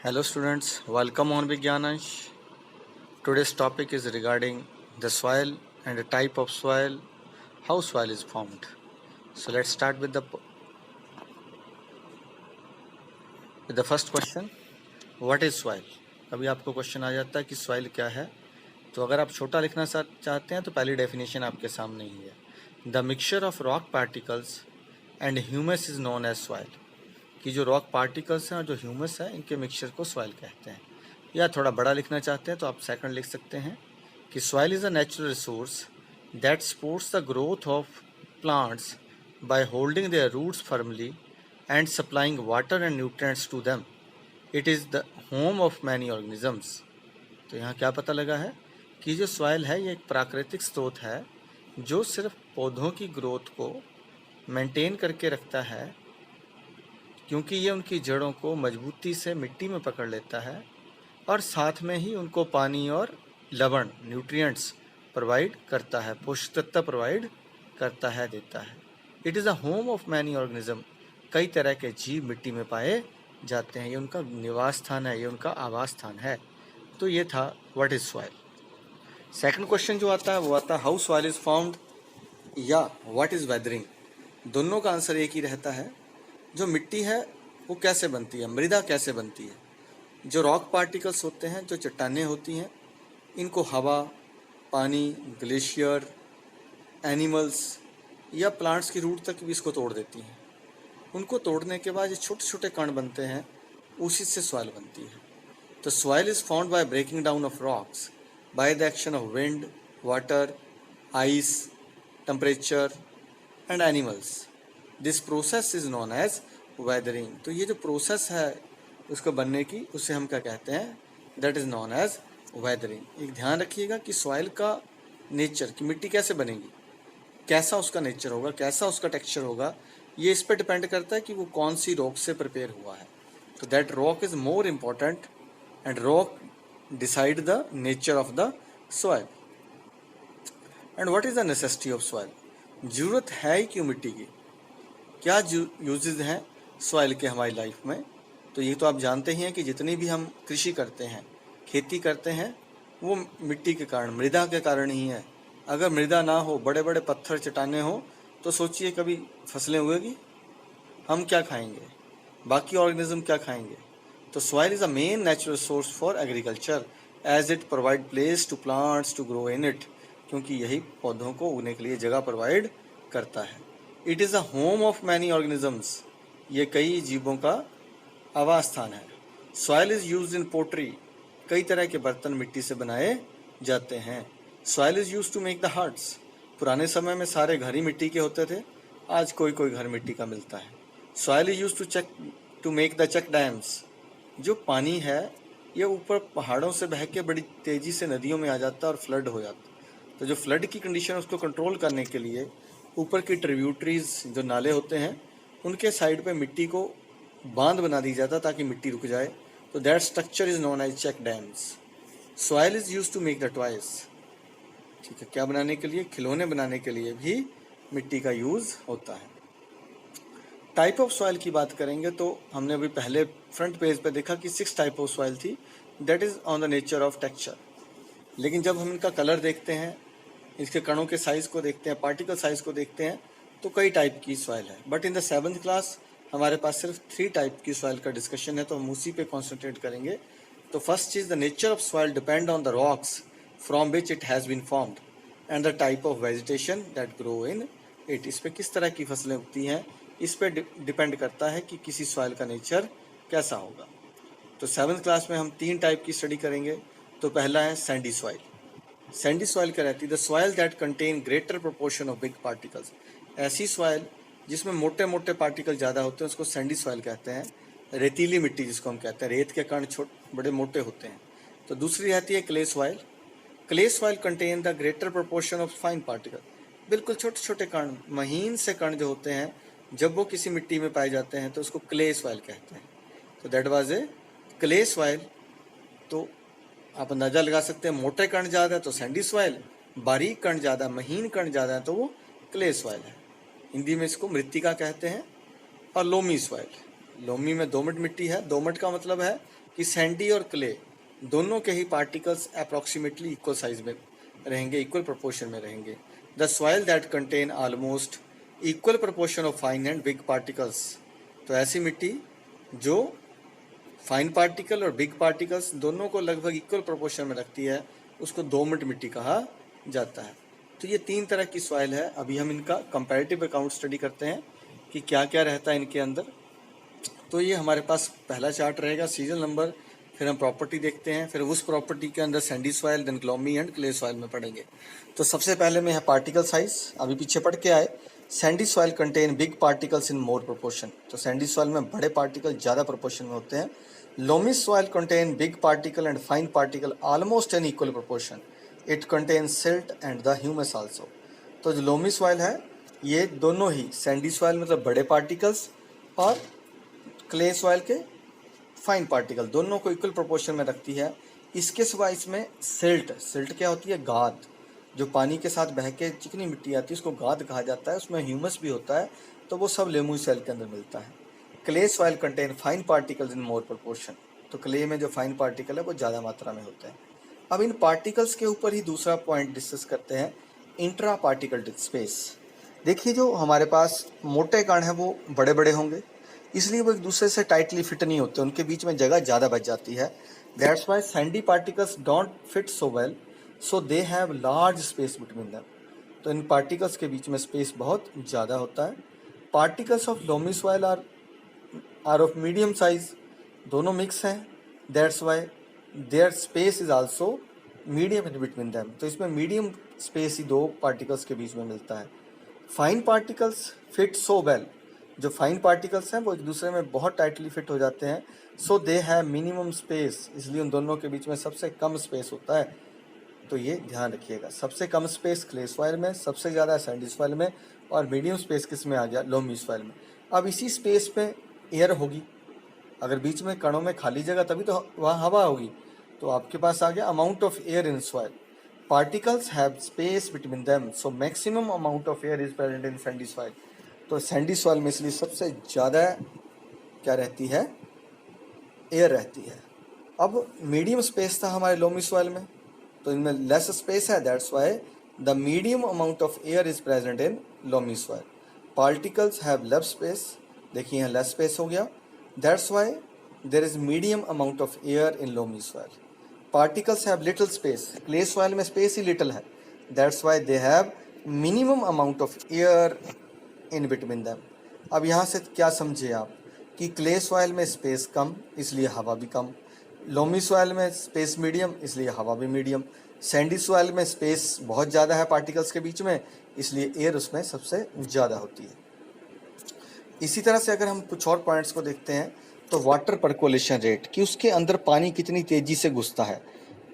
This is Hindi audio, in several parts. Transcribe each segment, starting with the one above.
Hello students, welcome on Vigyanansh. Today's topic is regarding the soil and the type of soil, how soil is formed. So let's start with the first question. What is soil? अभी आपको क्वेश्चन आ जाता है कि soil क्या है. तो अगर आप छोटा लिखना चाहते हैं तो पहली डेफिनेशन आपके सामने ही है. The mixture of rock particles and humus is known as soil. कि जो रॉक पार्टिकल्स हैं और जो ह्यूमस है इनके मिक्सचर को सॉइल कहते हैं. या थोड़ा बड़ा लिखना चाहते हैं तो आप सेकंड लिख सकते हैं कि soil is a natural resource that supports the growth of plants by holding their roots firmly and supplying water and nutrients to them. It is the home of many organisms. तो यहाँ क्या पता लगा है कि जो सॉइल है ये एक प्राकृतिक स्रोत है जो सिर्फ पौधों की ग्रोथ को मेंटेन करके रखता है, क्योंकि ये उनकी जड़ों को मजबूती से मिट्टी में पकड़ लेता है और साथ में ही उनको पानी और लवण न्यूट्रिएंट्स प्रोवाइड करता है, पोषक तत्व प्रोवाइड करता है, देता है. It is a home of many organism. कई तरह के जीव मिट्टी में पाए जाते हैं. ये उनका निवास स्थान है, ये उनका आवास स्थान है. तो ये था what is soil. Second question जो आता है वो आता है हाउ सॉइल इज़ फॉर्म्ड या व्हाट इज़ वेदरिंग. दोनों का आंसर एक ही रहता है. जो मिट्टी है वो कैसे बनती है, मृदा कैसे बनती है. जो रॉक पार्टिकल्स होते हैं, जो चट्टानें होती हैं, इनको हवा, पानी, ग्लेशियर, एनिमल्स या प्लांट्स की रूट तक भी इसको तोड़ देती हैं. उनको तोड़ने के बाद जो छोटे छोटे कण बनते हैं उसी से सॉइल बनती है. तो soil is found by breaking down of rocks by the action of wind, water, ice, temperature and animals. This process is known as weathering. तो ये जो प्रोसेस है उसको बनने की, उसे हम क्या कहते हैं, that is known as weathering. एक ध्यान रखिएगा कि सॉइल का नेचर, कि मिट्टी कैसे बनेगी, कैसा उसका नेचर होगा, कैसा उसका टेक्सचर होगा, ये इस पर डिपेंड करता है कि वो कौन सी रॉक से प्रिपेयर हुआ है. तो that rock is more important and rock decide the nature of the soil. And what is the necessity of soil. जरूरत है ही क्यों मिट्टी की, क्या यूजेज हैं सॉइल के हमारी लाइफ में. तो ये तो आप जानते ही हैं कि जितनी भी हम कृषि करते हैं, खेती करते हैं, वो मिट्टी के कारण, मृदा के कारण ही है. अगर मृदा ना हो, बड़े बड़े पत्थर चट्टाने हो, तो सोचिए कभी फसलें उगेगी, हम क्या खाएंगे, बाकी ऑर्गेनिज्म क्या खाएंगे. तो soil is a main natural source for agriculture as it provide place to plants to grow in it. क्योंकि यही पौधों को उगने के लिए जगह प्रोवाइड करता है. It is a home of many organisms. ये कई जीवों का आवास स्थान है. Soil is used in pottery. कई तरह के बर्तन मिट्टी से बनाए जाते हैं. Soil is used to make the huts. पुराने समय में सारे घर ही मिट्टी के होते थे, आज कोई कोई घर मिट्टी का मिलता है. Soil is used to make the check dams. जो पानी है ये ऊपर पहाड़ों से बह के बड़ी तेज़ी से नदियों में आ जाता है और फ्लड हो जाता है. तो जो फ्लड की कंडीशन है उसको कंट्रोल करने के लिए ऊपर की ट्रिब्यूटरीज, जो नाले होते हैं, उनके साइड पे मिट्टी को बांध बना दी जाता ताकि मिट्टी रुक जाए. तो that structure is known as check dams. Soil is used to make the toys. ठीक है, क्या बनाने के लिए, खिलौने बनाने के लिए भी मिट्टी का यूज होता है. टाइप ऑफ सॉइल की बात करेंगे तो हमने अभी पहले फ्रंट पेज पे देखा कि 6 टाइप ऑफ सॉइल थी. That is on the nature of texture. लेकिन जब हम इनका कलर देखते हैं, इसके कणों के साइज़ को देखते हैं, पार्टिकल साइज़ को देखते हैं, तो कई टाइप की सॉइल है. But in the 7th class हमारे पास सिर्फ 3 टाइप की सॉइल का डिस्कशन है, तो हम उसी पे कॉन्सेंट्रेट करेंगे. तो फर्स्ट चीज़, the nature of soil depend on the rocks from which it has been formed and the type of vegetation that grow in it. इस पर किस तरह की फसलें उगती हैं, इस पर डिपेंड करता है कि किसी सॉइल का नेचर कैसा होगा. तो 7th क्लास में हम 3 टाइप की स्टडी करेंगे. तो पहला है सैंडी सॉइल. सैंडी सॉइल क्या रहती है, the soil that contain greater proportion of big particles. ऐसी सॉइल जिसमें मोटे मोटे पार्टिकल ज़्यादा होते हैं उसको सैंडी सॉइल कहते हैं. रेतीली मिट्टी जिसको हम कहते हैं, रेत के कण बड़े मोटे होते हैं. तो दूसरी रहती है clay soil. Clay soil contain the greater proportion of fine particle. बिल्कुल छोटे छोटे कण, महीन से कण जो होते हैं, जब वो किसी मिट्टी में पाए जाते हैं तो उसको क्ले सॉइल कहते हैं. तो that was a clay soil. तो आप अंदाजा लगा सकते हैं, मोटे कण ज़्यादा है तो सैंडी सॉइल, बारीक कण ज़्यादा, महीन कण ज़्यादा है तो वो क्ले सॉइल है. हिंदी में इसको मृत्तिका कहते हैं. और लोमी सॉइल. लोमी में दोमट मिट्टी है। दोमट का मतलब है कि सैंडी और क्ले दोनों के ही पार्टिकल्स अप्रॉक्सीमेटली इक्वल साइज में रहेंगे, इक्वल प्रोपोर्शन में रहेंगे। The soil that contain almost equal proportion of fine and big particles, तो ऐसी मिट्टी जो फाइन पार्टिकल और बिग पार्टिकल्स दोनों को लगभग इक्वल प्रोपोर्शन में रखती है, उसको दोमट मिट्टी कहा जाता है। तो ये 3 तरह की सॉइल है। अभी हम इनका कंपैरेटिव अकाउंट स्टडी करते हैं कि क्या क्या रहता है इनके अंदर। तो ये हमारे पास पहला चार्ट रहेगा, सीजन नंबर, फिर हम प्रॉपर्टी देखते हैं, फिर उस प्रॉपर्टी के अंदर sandy soil, then loamy and clay soil में पढ़ेंगे। तो सबसे पहले में है पार्टिकल साइज। अभी पीछे पढ़ के आए, Sandy soil contain big particles in more proportion, तो सैंडी सॉइल में बड़े पार्टिकल ज़्यादा प्रोपोर्शन में होते हैं। Loamy soil contain big particle and fine particle almost in equal proportion, it contain silt and the humus also. तो जो लोमी सॉइल है ये दोनों ही, सैंडी सॉइल मतलब बड़े पार्टिकल्स और क्ले सॉइल के फाइन पार्टिकल, दोनों को इक्वल प्रोपोर्शन में रखती है। इसके सिवा इसमें सिल्ट, सिल्ट क्या होती है? गाद। जो पानी के साथ बह के चिकनी मिट्टी आती है उसको गाद कहा जाता है, उसमें ह्यूमस भी होता है, तो वो सब लोमी सॉइल के अंदर मिलता है। Clay soil contain fine particles in more proportion, तो क्ले में जो फाइन पार्टिकल है वो ज़्यादा मात्रा में होते हैं। अब इन पार्टिकल्स के ऊपर ही दूसरा पॉइंट डिस्कस करते हैं, इंट्रा पार्टिकल स्पेस। देखिए जो हमारे पास मोटे कण हैं वो बड़े बड़े होंगे, इसलिए वो एक दूसरे से टाइटली फिट नहीं होते, उनके बीच में जगह ज़्यादा बच जाती है। That's why Sandy particles don't fit so well, so they have large space between them, तो इन पार्टिकल्स के बीच में स्पेस बहुत ज़्यादा होता है। Particles of loamy soil are of medium size, दोनों मिक्स हैं, that's why there space is also medium in between them, तो इसमें मीडियम स्पेस ही दो पार्टिकल्स के बीच में मिलता है। Fine particles fit so well, जो फाइन पार्टिकल्स हैं वो एक दूसरे में बहुत टाइटली फिट हो जाते हैं, सो दे हैव मिनिमम स्पेस, इसलिए उन दोनों के बीच में सबसे कम स्पेस होता है। तो ये ध्यान रखिएगा, सबसे कम स्पेस क्ले सॉइल में, सबसे ज़्यादा सैंडी सॉइल में, और मीडियम स्पेस किस में आ गया? लोमी सॉइल में। अब इसी स्पेस पे एयर होगी, अगर बीच में कणों में खाली जगह तभी तो वहाँ हवा होगी, तो आपके पास आ गया amount of air in soil. Particles have space between them, so maximum amount of air is present in sandy soil, तो सैंडी सॉइल में इसलिए सबसे ज़्यादा क्या रहती है? एयर रहती है। अब मीडियम स्पेस था हमारे लोमी सॉइल में, तो इनमें लेस स्पेस है, that's why the medium amount of air is present in loamy soil. Particles have less space, देखिए यहाँ लेस स्पेस हो गया, that's why there is medium amount of air in loamy soil. Particles have little space, clay soil में स्पेस ही लिटिल है, that's why they have minimum amount of air in between them. अब यहाँ से क्या समझे आप कि क्ले सॉइल में स्पेस कम इसलिए हवा भी कम, लोमी सॉइल में स्पेस मीडियम इसलिए हवा भी मीडियम, सैंडी सॉइल में स्पेस बहुत ज़्यादा है पार्टिकल्स के बीच में, इसलिए एयर उसमें सबसे ज़्यादा होती है। इसी तरह से अगर हम कुछ और पॉइंट्स को देखते हैं तो वाटर परकोलेशन रेट, कि उसके अंदर पानी कितनी तेज़ी से घुसता है,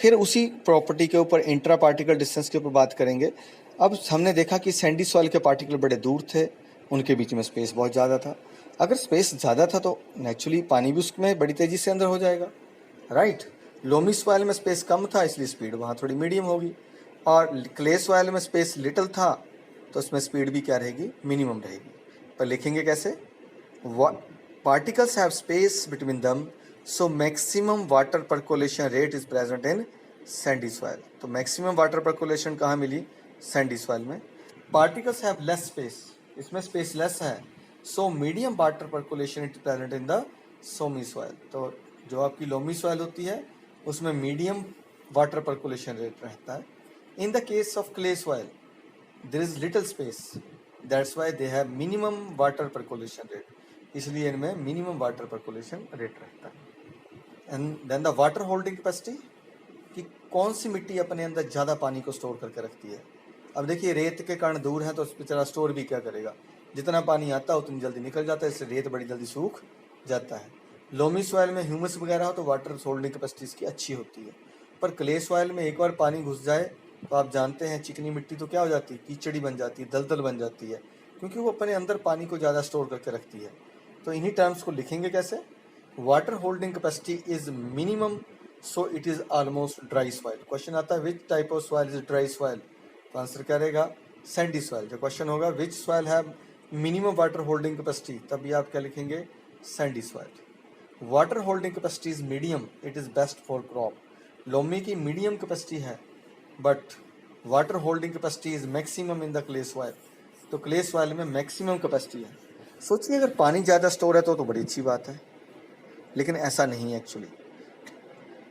फिर उसी प्रॉपर्टी के ऊपर इंट्रा पार्टिकल डिस्टेंस के ऊपर बात करेंगे। अब हमने देखा कि सैंडी सॉइल के पार्टिकल बड़े दूर थे, उनके बीच में स्पेस बहुत ज़्यादा था। अगर स्पेस ज़्यादा था तो नेचुरली पानी भी उसमें बड़ी तेज़ी से अंदर हो जाएगा, राइट। लोमी सॉइल में स्पेस कम था इसलिए स्पीड वहाँ थोड़ी मीडियम होगी, और क्ले सॉइल में स्पेस लिटिल था तो उसमें स्पीड भी क्या रहेगी? मिनिमम रहेगी। पर लिखेंगे कैसे? Particles have space between them, so maximum water percolation rate is present in sandy soil, तो मैक्सिमम वाटर परकोलेशन कहाँ मिली? सैंडी सॉइल में। पार्टिकल्स हैव लेस स्पेस, इसमें स्पेस लेस है, so medium water percolation is present in the loamy soil, तो जो आपकी लोमी सॉइल होती है उसमें मीडियम वाटर परकोलेशन रेट रहता है। In the case of clay soil there is little space, that's why they have minimum water percolation rate, इसलिए इनमें मिनिमम वाटर परकोलेशन रेट रहता है। And then the water holding capacity, कि कौन सी मिट्टी अपने अंदर ज़्यादा पानी को स्टोर करके रखती है। अब देखिए रेत के कण दूर हैं तो उस बेचारा स्टोर भी क्या करेगा, जितना पानी आता है उतनी जल्दी निकल जाता है, इससे रेत बड़ी जल्दी सूख जाता है। लोमी सॉइल में ह्यूमस वगैरह हो तो वाटर होल्डिंग कैपेसिटी इसकी अच्छी होती है, पर क्ले सॉइल में एक बार पानी घुस जाए तो आप जानते हैं चिकनी मिट्टी तो क्या हो जाती है? कीचड़ी बन जाती है, दलदल बन जाती है, क्योंकि वो अपने अंदर पानी को ज़्यादा स्टोर करके रखती है। तो इन्हीं टर्म्स को लिखेंगे कैसे? Water holding capacity is minimum, so it is almost dry soil. Question आता है which type of soil is dry soil, तो आंसर क्या रहेगा? Sandy soil. जो क्वेश्चन होगा विच soil have minimum water holding capacity, तब भी आप क्या लिखेंगे? Sandy soil. Water holding capacity is medium, it is best for crop. Loamy की मीडियम कैपेसिटी है but water holding capacity is maximum in the clay soil. तो क्ले सॉइल में मैक्सिमम कैपेसिटी है। सोचिए अगर पानी ज़्यादा स्टोर है तो बड़ी अच्छी बात है, लेकिन ऐसा नहीं है एक्चुअली।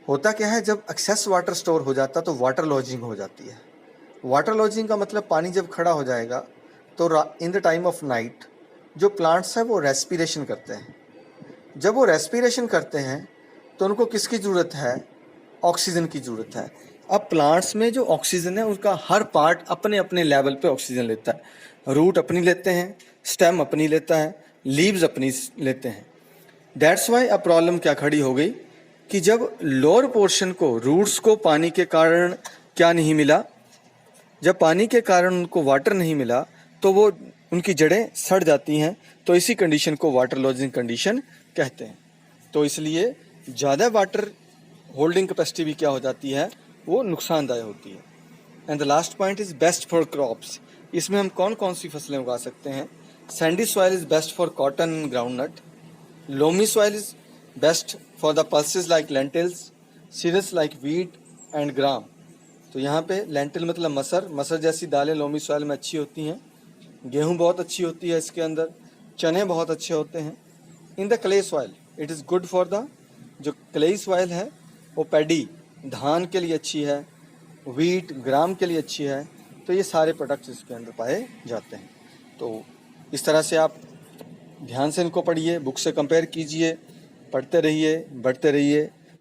होता क्या है, जब एक्सेस वाटर स्टोर हो जाता तो वाटर लॉजिंग हो जाती है। वाटर लॉजिंग का मतलब पानी जब खड़ा हो जाएगा तो in the time of night जो प्लांट्स हैं वो रेस्पिरेशन करते हैं। जब वो रेस्पिरेशन करते हैं तो उनको किसकी ज़रूरत है? ऑक्सीजन की ज़रूरत है। अब प्लांट्स में जो ऑक्सीजन है उसका हर पार्ट अपने अपने लेवल पे ऑक्सीजन लेता है। रूट अपनी लेते हैं, स्टेम अपनी लेता है, लीव्स अपनी लेते हैं। दैट्स वाई अब प्रॉब्लम क्या खड़ी हो गई कि जब लोअर पोर्शन को, रूट्स को पानी के कारण क्या नहीं मिला, जब पानी के कारण उनको वाटर नहीं मिला तो वो उनकी जड़ें सड़ जाती हैं। तो इसी कंडीशन को वाटर लॉजिंग कंडीशन कहते हैं। तो इसलिए ज़्यादा वाटर होल्डिंग कैपेसिटी भी क्या हो जाती है, वो नुकसानदायक होती है। And the last point is best for crops. इसमें हम कौन कौन सी फसलें उगा सकते हैं? Sandy soil is best for cotton and groundnut. Loamy soil is best for the pulses like lentils, cereals like wheat and gram. तो यहाँ पे लेंटिल मतलब मसर जैसी दालें लोमी सॉइल में अच्छी होती हैं। गेहूँ बहुत अच्छी होती है इसके अंदर, चने बहुत अच्छे होते हैं। In the clay soil it is good for the, जो क्ले सॉइल है वो पैडी, धान के लिए अच्छी है, व्हीट, ग्राम के लिए अच्छी है। तो ये सारे प्रोडक्ट्स इसके अंदर पाए जाते हैं। तो इस तरह से आप ध्यान से इनको पढ़िए, बुक से कंपेयर कीजिए, पढ़ते रहिए, बढ़ते रहिए।